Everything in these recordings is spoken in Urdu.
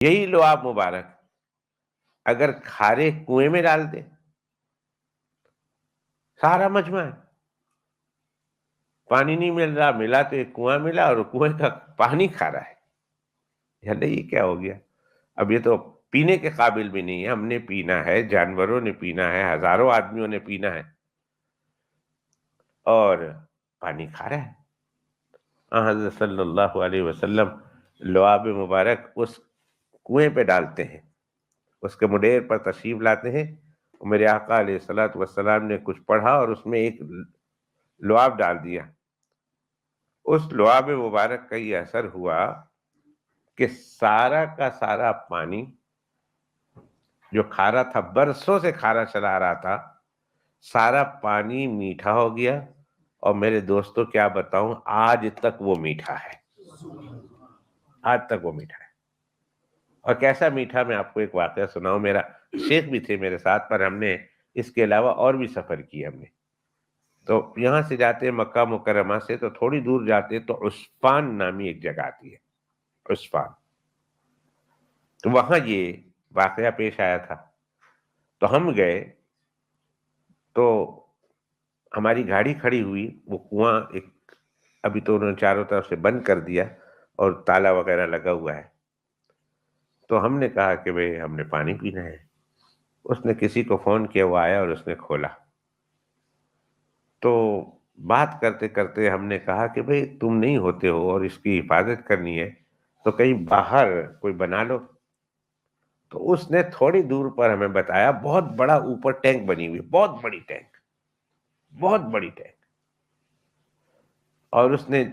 یہی لعاب مبارک اگر کھارے کنویں میں ڈال دے، سارا مجمع ہے، پانی نہیں مل رہا، ملا تو ایک کنواں ملا اور کنویں کا پانی کھارا ہے۔ اللہ یہ کیا ہو گیا؟ اب یہ تو پینے کے قابل بھی نہیں ہے، ہم نے پینا ہے، جانوروں نے پینا ہے، ہزاروں آدمیوں نے پینا ہے، اور پانی کھارا ہے۔ حضرت صلی اللہ علیہ وسلم لعاب مبارک اس کنویں پہ ڈالتے ہیں، اس کے مڈیر پر تشریف لاتے ہیں، میرے آقا علیہ الصلوۃ والسلام نے کچھ پڑھا اور اس میں ایک لعاب ڈال دیا۔ اس لعاب مبارک کا یہ اثر ہوا کہ سارا کا سارا پانی جو کھارا تھا، برسوں سے کھارا چلا آ رہا تھا، سارا پانی میٹھا ہو گیا، اور میرے دوستوں کیا بتاؤں، آج تک وہ میٹھا ہے، آج تک وہ میٹھا ہے۔ اور کیسا میٹھا، میں آپ کو ایک واقعہ سناؤں، میرا شیخ بھی تھے میرے ساتھ، پر ہم نے اس کے علاوہ اور بھی سفر کیا ہم نے۔ تو یہاں سے جاتے مکہ مکرمہ سے تو تھوڑی دور جاتے تو عسفان نامی ایک جگہ آتی ہے، عسفان، تو وہاں یہ واقعہ پیش آیا تھا۔ تو ہم گئے تو ہماری گاڑی کھڑی ہوئی، وہ کنواں ایک ابھی تو انہوں نے چاروں طرف سے بند کر دیا اور تالا وغیرہ لگا ہوا ہے۔ تو ہم نے کہا کہ بھئی ہم نے پانی پینا ہے۔ اس نے کسی کو فون کیا، وہ آیا اور اس نے کھولا۔ تو بات کرتے کرتے ہم نے کہا کہ بھئی تم نہیں ہوتے ہو اور اس کی حفاظت کرنی ہے تو کہیں باہر کوئی بنا لو۔ تو اس نے تھوڑی دور پر ہمیں بتایا، بہت بڑا اوپر ٹینک بنی ہوئی، بہت بڑی ٹینک، بہت بڑی ٹینک، اور اس نے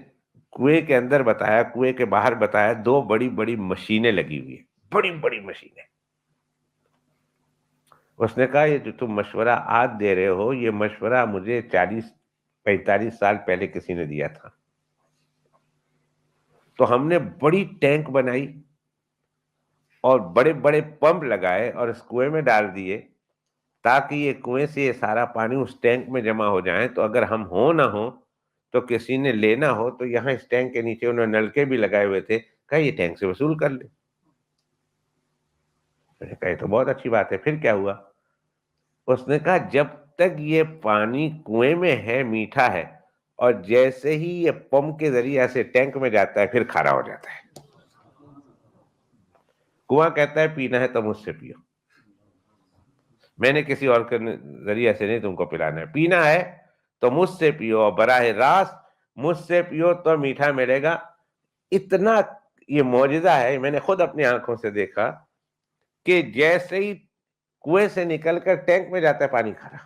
کنویں کے اندر بتایا، کنویں کے باہر بتایا، دو بڑی بڑی مشینیں لگی ہوئی ہیں، بڑی بڑی مشینیں۔ اس نے کہا یہ جو تم مشورہ آج دے رہے ہو، یہ مشورہ مجھے 40-45 سال پہلے کسی نے دیا تھا۔ تو ہم نے بڑی ٹینک بنائی اور بڑے بڑے پمپ لگائے اور اس کنویں میں ڈال دیے، تاکہ یہ کنویں سے یہ سارا پانی اس ٹینک میں جمع ہو جائے، تو اگر ہم ہوں نہ ہوں تو کسی نے لینا ہو تو یہاں اس ٹینک کے نیچے انہوں نے نلکے بھی لگائے ہوئے تھے، کہا یہ ٹینک سے وصول کر لیں۔ میں نے کہا یہ تو بہت اچھی بات ہے۔ پھر کیا ہوا؟ اس نے کہا جب تک یہ پانی کنویں میں ہے میٹھا ہے، اور جیسے ہی یہ پمپ کے ذریعے سے ٹینک میں جاتا ہے پھر کھارا ہو جاتا ہے۔ کنواں کہتا ہے پینا ہے تو مجھ سے پیو، میں نے کسی اور کے ذریعے سے نہیں تم کو پلانا ہے، پینا ہے تو مجھ سے پیو، اور براہ راست مجھ سے پیو تو میٹھا ملے گا۔ اتنا یہ معجزہ ہے، میں نے خود اپنی آنکھوں سے دیکھا کہ جیسے ہی کنویں سے نکل کر ٹینک میں جاتا ہے پانی کھارا۔